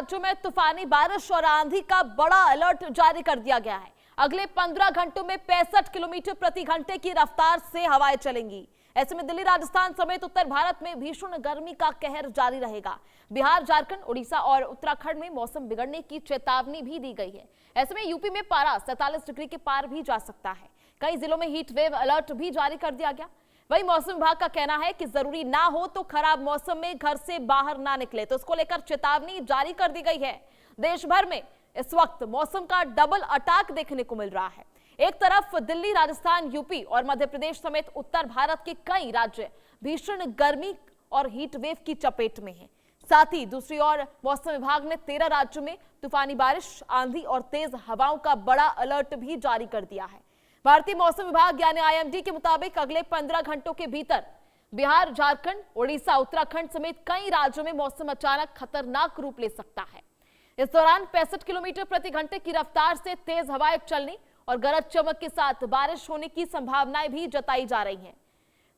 राज्यों में तूफानी बारिश और आंधी का बड़ा अलर्ट जारी कर दिया गया है। अगले 15 घंटों में 65 किलोमीटर प्रति घंटे की रफ्तार से हवाएं चलेंगी। ऐसे में दिल्ली, राजस्थान समेत उत्तर भारत में भीषण गर्मी का कहर जारी रहेगा। बिहार, झारखंड, उड़ीसा और उत्तराखंड में मौसम बिगड़ने की चेतावनी भी दी गई है। ऐसे में यूपी में पारा 47 डिग्री के पार भी जा सकता है। कई जिलों में हीट वेव अलर्ट भी जारी कर दिया गया। वही मौसम विभाग का कहना है कि जरूरी ना हो तो खराब मौसम में घर से बाहर ना निकले, तो इसको लेकर चेतावनी जारी कर दी गई है। देश भर में इस वक्त मौसम का डबल अटैक देखने को मिल रहा है। एक तरफ दिल्ली, राजस्थान, यूपी और मध्य प्रदेश समेत उत्तर भारत के कई राज्य भीषण गर्मी और हीट वेव की चपेट में हैं। साथ ही दूसरी ओर मौसम विभाग ने 13 राज्यों में तूफानी बारिश, आंधी और तेज हवाओं का बड़ा अलर्ट भी जारी कर दिया है। भारतीय मौसम विभाग यानी IMD के मुताबिक अगले 15 घंटों के भीतर बिहार, झारखंड, उड़ीसा, उत्तराखंड समेत कई राज्यों में मौसम अचानक खतरनाक रूप ले सकता है। इस दौरान 65 किलोमीटर प्रति घंटे की रफ्तार से तेज हवाएं चलने और गरज चमक के साथ बारिश होने की संभावनाएं भी जताई जा रही हैं।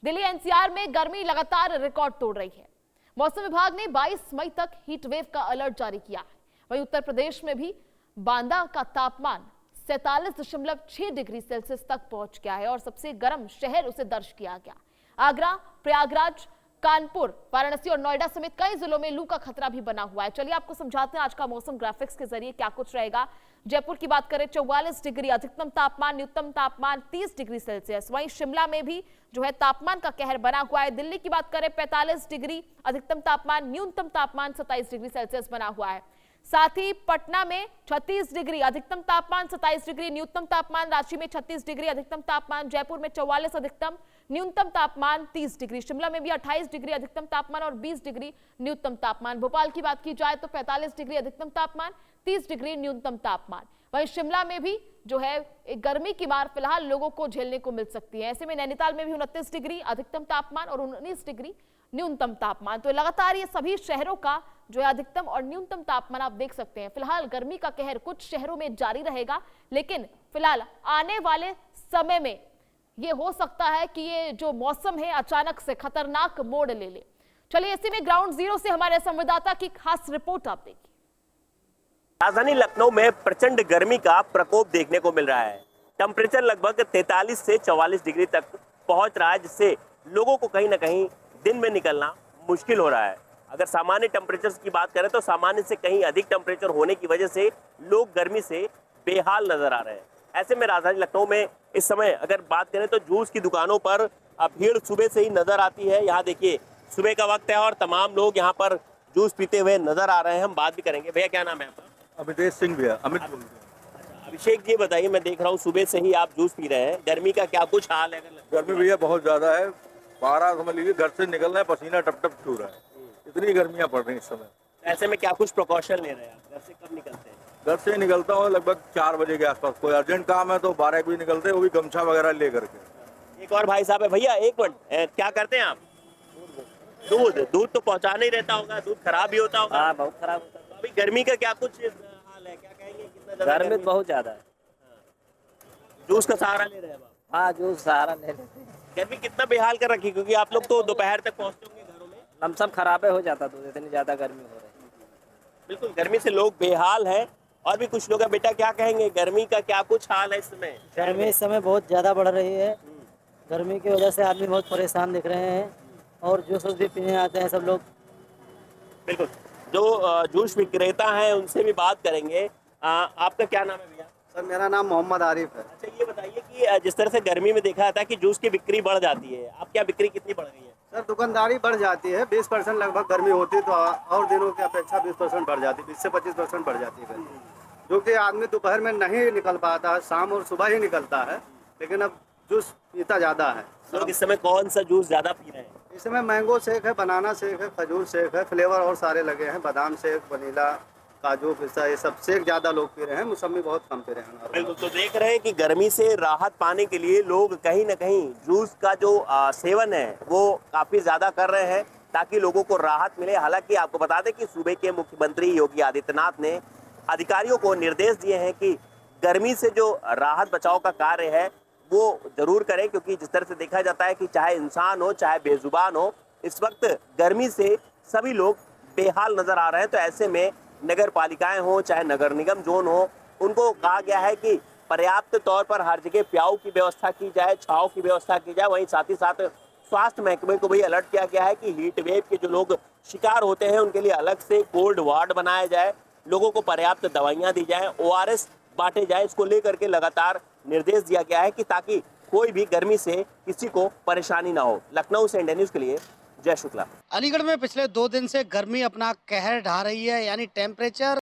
दिल्ली NCR में गर्मी लगातार रिकॉर्ड तोड़ रही है। मौसम विभाग ने 22 मई तक हीट वेव का अलर्ट जारी किया है। वहीं उत्तर प्रदेश में भी बांदा का तापमान 47.6 डिग्री सेल्सियस तक पहुंच गया है और सबसे गर्म शहर उसे दर्ज किया गया। आगरा, प्रयागराज, कानपुर, वाराणसी और नोएडा समेत कई जिलों में लू का खतरा भी बना हुआ है। चलिए आपको समझाते हैं आज का मौसम ग्राफिक्स के जरिए क्या कुछ रहेगा। जयपुर की बात करें 44 डिग्री अधिकतम तापमान, न्यूनतम तापमान 30 डिग्री सेल्सियस। वहीं शिमला में भी जो है तापमान का कहर बना हुआ है। दिल्ली की बात करें 45 डिग्री अधिकतम तापमान, न्यूनतम तापमान 27 डिग्री सेल्सियस बना हुआ है। साथ ही पटना में 36 डिग्री अधिकतम तापमान, 27 डिग्री न्यूनतम तापमान, रांची में 36 डिग्री अधिकतम तापमान, जयपुर में 44 अधिकतम, न्यूनतम तापमान 30 डिग्री, शिमला में भी 28 डिग्री अधिकतम तापमान और 20 डिग्री न्यूनतम तापमान। भोपाल की बात की जाए तो 45 डिग्री अधिकतम तापमान, 30 डिग्री न्यूनतम तापमान। वहीं शिमला में भी जो है एक गर्मी की मार फिलहाल लोगों को झेलने को मिल सकती है। ऐसे में नैनीताल में भी 29 डिग्री अधिकतम तापमान और 19 डिग्री न्यूनतम तापमान। तो लगातार ये सभी शहरों का जो है अधिकतम और न्यूनतम तापमान आप देख सकते हैं। फिलहाल गर्मी का कहर कुछ शहरों में जारी रहेगा, लेकिन फिलहाल आने वाले समय में ये हो सकता है कि ये जो मौसम है अचानक से खतरनाक मोड़ ले ले। चलिए इसी में ग्राउंड जीरो से हमारे संवाददाता की खास रिपोर्ट आप देखिए। राजधानी लखनऊ में प्रचंड गर्मी का प्रकोप देखने को मिल रहा है। टेम्परेचर लगभग 43 से 44 डिग्री तक पहुंच रहा है, जिससे लोगों को कहीं ना कहीं दिन में निकलना मुश्किल हो रहा है। अगर सामान्य टेम्परेचर की बात करें तो सामान्य से कहीं अधिक टेम्परेचर होने की वजह से लोग गर्मी से बेहाल नजर आ रहे हैं। ऐसे में राजधानी लखनऊ में इस समय अगर बात करें तो जूस की दुकानों पर भीड़ सुबह से ही नजर आती है। यहाँ देखिए सुबह का वक्त है और तमाम लोग यहाँ पर जूस पीते हुए नजर आ रहे हैं। हम बात भी करेंगे। भैया क्या नाम है आपका? अमितेश सिंह भैया। अमित। अभिषेक जी बताइए, मैं देख रहा हूँ सुबह से ही आप जूस पी रहे हैं, गर्मी का क्या कुछ हाल है? गर्मी भैया बहुत ज्यादा है। 12 समझ लीजिए घर से निकलना है, पसीना टप टप छू रहा है। इतनी गर्मियाँ पड़ रही हैं इस समय। ऐसे में क्या कुछ प्रिकॉशन ले रहे हैं आप? घर से कब निकलते हैं? घर से निकलता हूँ लगभग 4 बजे के आसपास। कोई अर्जेंट काम है तो 12 बजे निकलते हैं, वो भी गमछा वगैरह ले करके। एक और भाई साहब है। भैया एक मिनट, क्या करते हैं आप? दूध तो पहुँचाना ही रहता होगा, दूध खराब भी होता होगा। हाँ, बहुत खराब होता है। तो अभी गर्मी का क्या कुछ हाल है, क्या कहेंगे? कितना ज्यादा गर्मी बहुत ज्यादा है। जूस का सहारा ले रहे हैं आप? हाँ, जूस सहारा ले लेते हैं। गर्मी कितना बेहाल कर रखी, क्योंकि आप लोग तो दोपहर तक पहुँचते होंगे घरों में। लमसम खराबे हो जाता दूध, इतनी ज्यादा गर्मी हो रही है। बिल्कुल, गर्मी से लोग बेहाल हैं। और भी कुछ लोग हैं। बेटा क्या कहेंगे, गर्मी का क्या कुछ हाल है इस समय? गर्मी इस समय बहुत ज़्यादा बढ़ रही है। गर्मी की वजह से आदमी बहुत परेशान दिख रहे हैं और जूस भी पीने आते हैं सब लोग। बिल्कुल, जो जूस विक्रेता हैं उनसे भी बात करेंगे। आपका क्या नाम है भैया? सर मेरा नाम मोहम्मद आरिफ है। अच्छा ये बताइए कि जिस तरह से गर्मी में देखा जाता है कि जूस की बिक्री बढ़ जाती है, आप क्या बिक्री कितनी बढ़ रही है? सर दुकानदारी बढ़ जाती है, 20% लगभग गर्मी होती है तो और दिनों की अपेक्षा 20% बढ़ जाती है, 20 से 25% बढ़ जाती है। जो कि आदमी दोपहर में नहीं निकल पाता है, शाम और सुबह ही निकलता है, लेकिन अब जूस पीता ज़्यादा है। लोग इस समय कौन सा जूस ज़्यादा पी रहे हैं? इस समय मैंगो शेक है, बनाना शेक है, खजूर शेक है, फ्लेवर और सारे लगे हैं, बादाम शेक, वनीला, काजू, पिस्ता, ये सब शेक ज़्यादा लोग पी रहे हैं, मौसमी बहुत कम पी रहे हैं। बिल्कुल, तो देख रहे हैं कि गर्मी से राहत पाने के लिए लोग कहीं ना कहीं जूस का जो सेवन है वो काफ़ी ज़्यादा कर रहे हैं ताकि लोगों को राहत मिले। हालांकि आपको बता दें कि सूबे के मुख्यमंत्री योगी आदित्यनाथ ने अधिकारियों को निर्देश दिए हैं कि गर्मी से जो राहत बचाव का कार्य है वो जरूर करें, क्योंकि जिस तरह से देखा जाता है कि चाहे इंसान हो चाहे बेजुबान हो, इस वक्त गर्मी से सभी लोग बेहाल नजर आ रहे हैं। तो ऐसे में नगर पालिकाएं हो चाहे नगर निगम जोन हो, उनको कहा गया है कि पर्याप्त तौर पर हर जगह प्याऊ की व्यवस्था की जाए, छांव की व्यवस्था की जाए। वहीं साथ ही साथ स्वास्थ्य महकमे को भी अलर्ट किया गया है कि हीट वेव के जो लोग शिकार होते हैं उनके लिए अलग से कोल्ड वार्ड बनाया जाए, लोगों को पर्याप्त दवाइयां दी जाए, ORS बांटे जाए। इसको लेकर के लगातार निर्देश दिया गया है कि ताकि कोई भी गर्मी से किसी को परेशानी ना हो। लखनऊ से इंडिया न्यूज के लिए जय शुक्ला। अलीगढ़ में पिछले 2 दिन से गर्मी अपना कहर ढा रही है, यानी टेम्परेचर